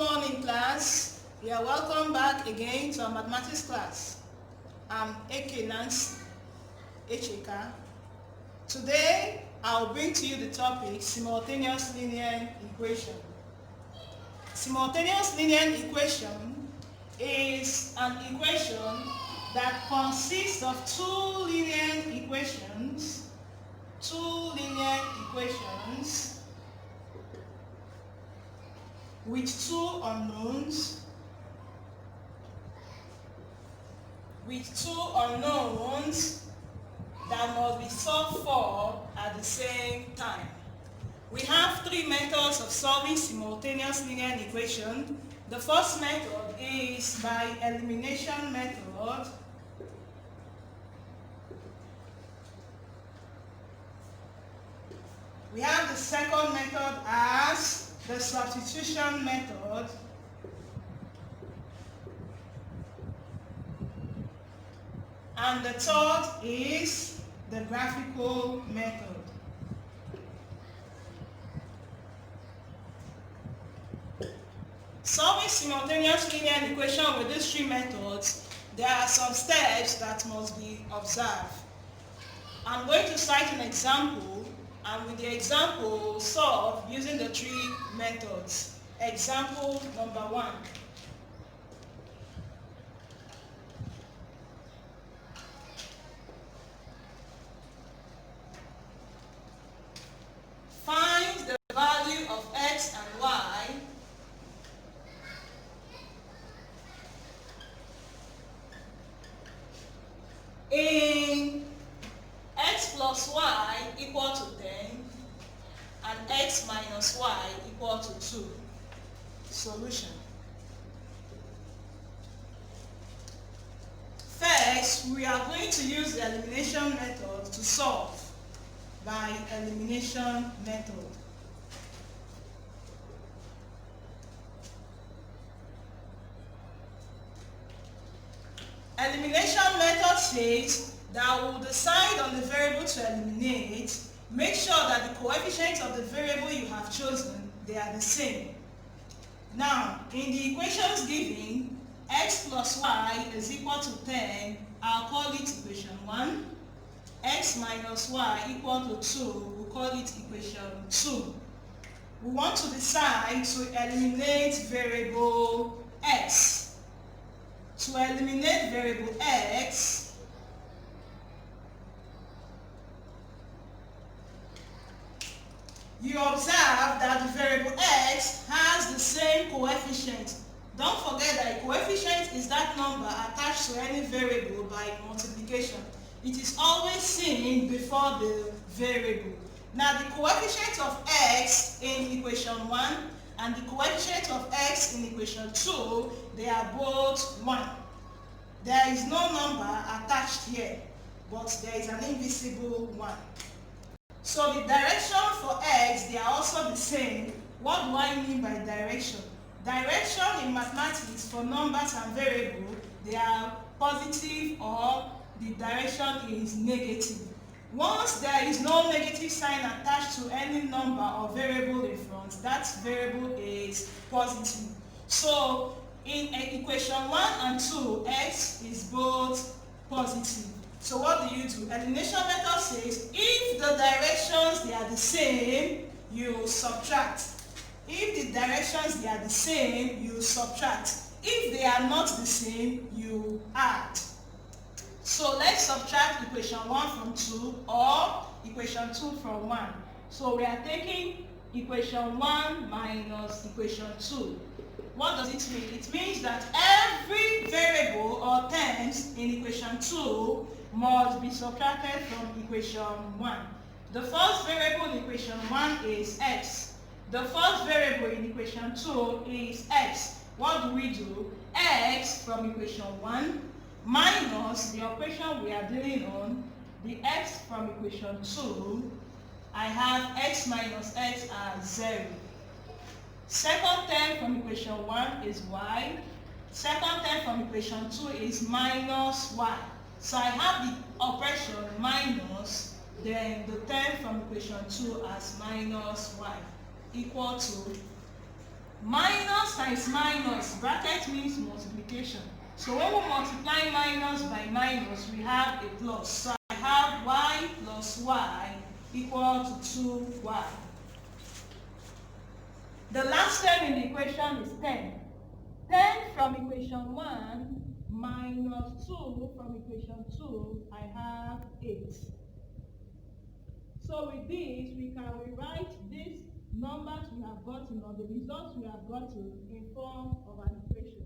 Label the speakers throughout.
Speaker 1: morning, class. You are welcome back again to our mathematics class. I'm Eke Nancy Echeka. Today, I'll bring to you the topic simultaneous linear equation. Simultaneous linear equation is an equation that consists of two linear equations with two unknowns that must be solved for at the same time. We have three methods of solving simultaneous linear equation. The first method is by elimination method. We have the second method as the substitution method. And the third is the graphical method. Solving simultaneous linear equation with these three methods, there are some steps that must be observed. I'm going to cite an example, and with the example, solve using the three methods. Example number 1. Find the value of x and y in x plus y equal to 10 and x minus y equal to 2. Solution. First, we are going to use the elimination method to solve by elimination method. Elimination method says that we will decide on the variable to eliminate. Make sure that the coefficients of the variable you have chosen, they are the same. Now, in the equations given, x plus y is equal to 10, I'll call it equation 1. X minus y equal to 2, we'll call it equation 2. We want to decide to eliminate variable x. To eliminate variable x, you observe that the variable x has the same coefficient. Don't forget that a coefficient is that number attached to any variable by multiplication. It is always seen before the variable. Now the coefficient of x in equation 1 and the coefficient of x in equation 2, they are both 1. There is no number attached here, but there is an invisible 1. So the direction for x, they are also the same. What do I mean by direction? Direction in mathematics for numbers and variables, they are positive or the direction is negative. Once there is no negative sign attached to any number or variable in front, that variable is positive. So in equation 1 and 2, x is both positive. So what do? Elimination method says if the directions they are the same, you subtract. If the directions they are the same, you subtract. If they are not the same, you add. So let's subtract equation 1 from 2 or equation 2 from 1. So we are taking equation 1 minus equation 2. What does it mean? It means that every variable or terms in equation 2 must be subtracted from equation 1. The first variable in equation 1 is x. The first variable in equation 2 is x. What do? X from equation 1 minus the operation we are dealing on, the x from equation 2, I have x minus x as 0. Second term from equation 1 is y. Second term from equation 2 is minus y. So I have the operation minus, then the term from equation 2 as minus y equal to minus times minus. Bracket means multiplication. So when we multiply minus by minus, we have a plus. So I have y plus y equal to 2y. The last term in the equation is 10. 10 from equation 1 minus 2 from equation 2, I have 8. So with this, we can rewrite these numbers we have gotten, or the results we have gotten, in form of an equation.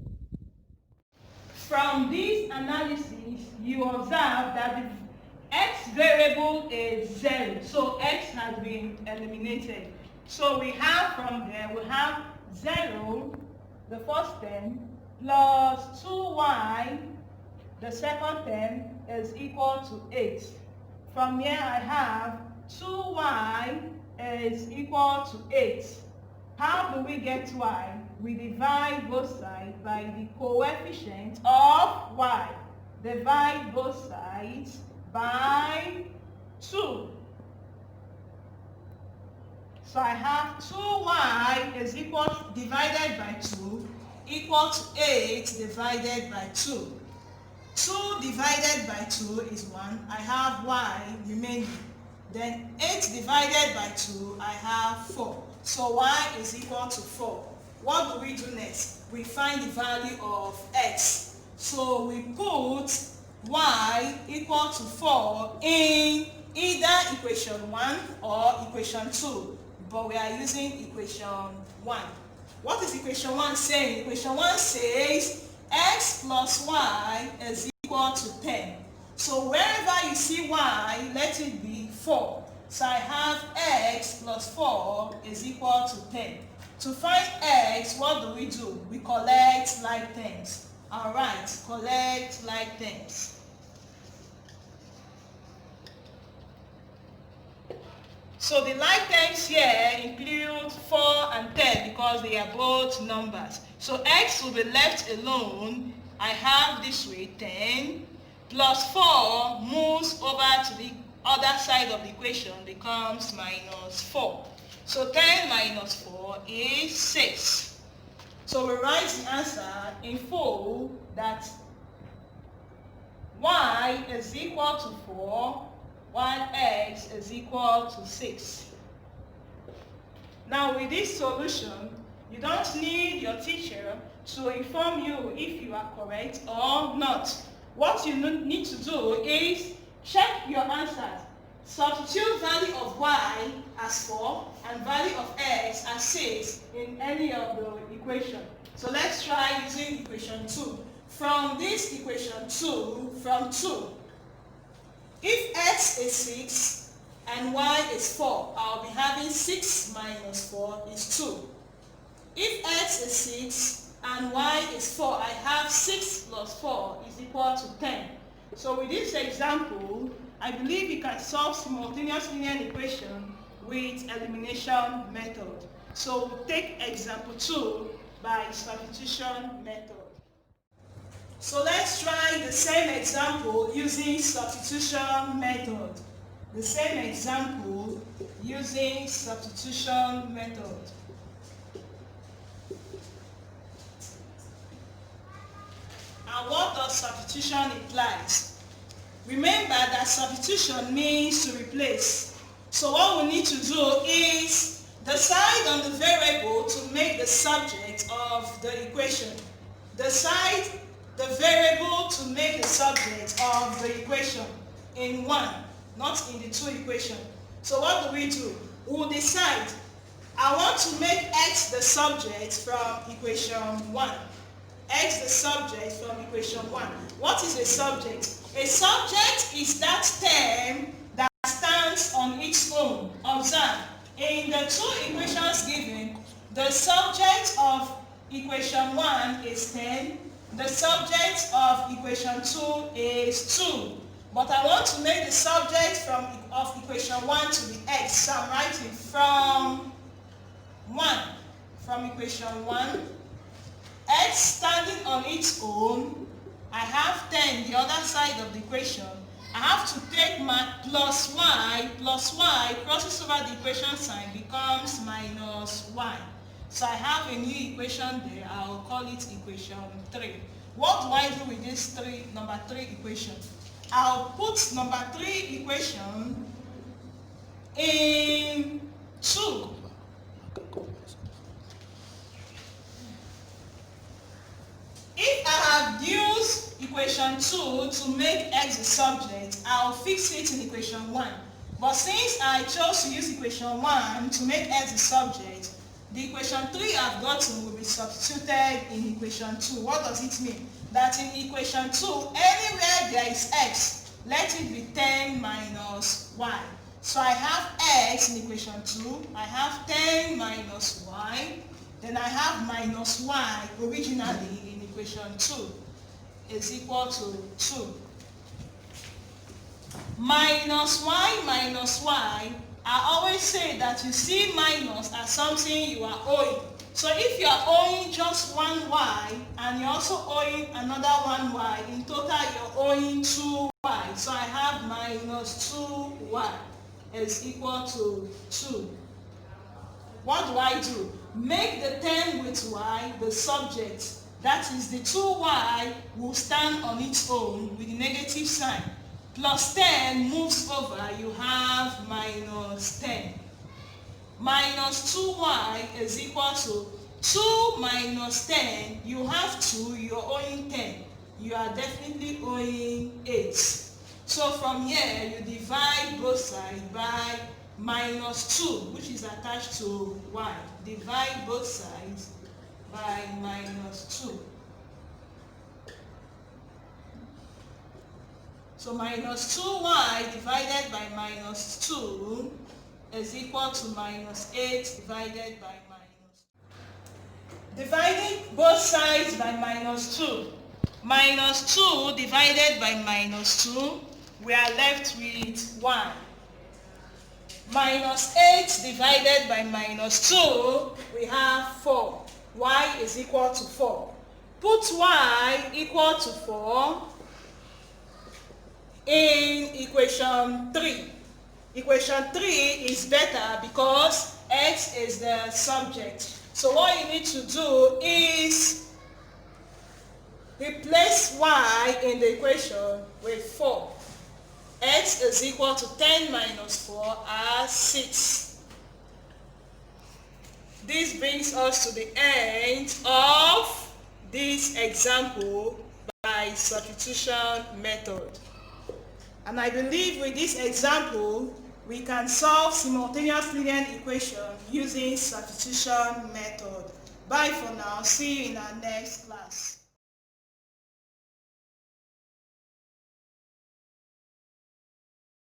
Speaker 1: From this analysis, you observe that the x variable is 0. So x has been eliminated. So we have from there, we have 0, the first term, plus 2y, the second term, is equal to 8. From here I have 2y is equal to 8. How do we get y? We divide both sides by the coefficient of y. Divide both sides by 2. So I have 2y is equal, divided by 2, equal to 8 divided by 2. 2 divided by 2 is 1. I have y remaining. Then 8 divided by 2, I have 4. So y is equal to 4. What do we do next? We find the value of x. So we put y equal to 4 in either equation 1 or equation 2. But we are using equation 1. What is equation 1 saying? Equation 1 says x plus y is equal to 10. So wherever you see y, let it be 4. So I have x plus 4 is equal to 10. To find x, what do? We collect like terms. Alright, collect like terms. So the like terms here include 4 and 10 because they are both numbers. So x will be left alone. I have this way 10 plus 4 moves over to the other side of the equation, becomes minus 4. So 10 minus 4 is 6. So we write the answer in full that y is equal to 4 while x is equal to 6. Now with this solution, you don't need your teacher to inform you if you are correct or not. What you need to do is check your answers. Substitute value of y as 4 and value of x as 6 in any of the equation. So let's try using equation 2. From this equation 2, from 2, if x is 6 and y is 4, I'll be having 6 minus 4 is 2. If x is 6 and y is 4, I have 6 plus 4 is equal to 10. So with this example, I believe you can solve simultaneous linear equation with elimination method. So we'll take example 2 by substitution method. So let's try the same example using substitution method. The same example using substitution method. And what does substitution implies? Remember that substitution means to replace. So what we need to do is decide on the variable to make the subject of the equation. Decide the variable to make the subject of the equation in 1, not in the 2 equation. So what do? We'll decide, I want to make x the subject from equation 1. X the subject from equation 1. What is a subject? A subject is that term that stands on its own. Observe, in the 2 equations given, the subject of equation 1 is 10, the subject of equation 2 is 2. But I want to make the subject of equation 1 to be x. So I'm writing from 1, from equation 1, x standing on its own. I have 10, the other side of the equation. I have to take my plus y crosses over the equation sign, becomes minus y. So I have a new equation there. I'll call it equation 3. What do I do with this number 3 equation? I'll put number 3 equation in 2. If I have used equation 2 to make x the subject, I'll fix it in equation 1. But since I chose to use equation 1 to make x the subject, the equation 3 I've gotten will be substituted in equation 2. What does it mean? That in equation 2, anywhere there is x, let it be 10 minus y. So I have x in equation 2, I have 10 minus y, then I have minus y originally in equation 2 is equal to 2. Minus y, I always say that you see minus as something you are owing. So if you are owing just 1 y and you're also owing another 1 y, in total you're owing 2 y. So I have minus 2 y is equal to 2. What do I do? Make the 10 with y the subject. That is, the 2y will stand on its own with the negative sign. Plus 10 moves over, you have minus 10. Minus 2y is equal to 2 minus 10. You have 2, you're owing 10. You are definitely owing 8. So from here, you divide both sides by minus 2, which is attached to y. Divide both sides by minus 2. So minus 2y divided by minus 2 is equal to minus 8 divided by minus 2. Dividing both sides by minus 2. Minus 2 divided by minus 2, we are left with 1. Minus 8 divided by minus 2, we have 4. Y is equal to 4. Put y equal to 4 in equation 3. Equation 3 is better because x is the subject. So what you need to do is replace y in the equation with 4. X is equal to 10 minus 4 as 6. This brings us to the end of this example by substitution method. And I believe with this example, we can solve simultaneous linear equation using substitution method. Bye for now. See you in our next class.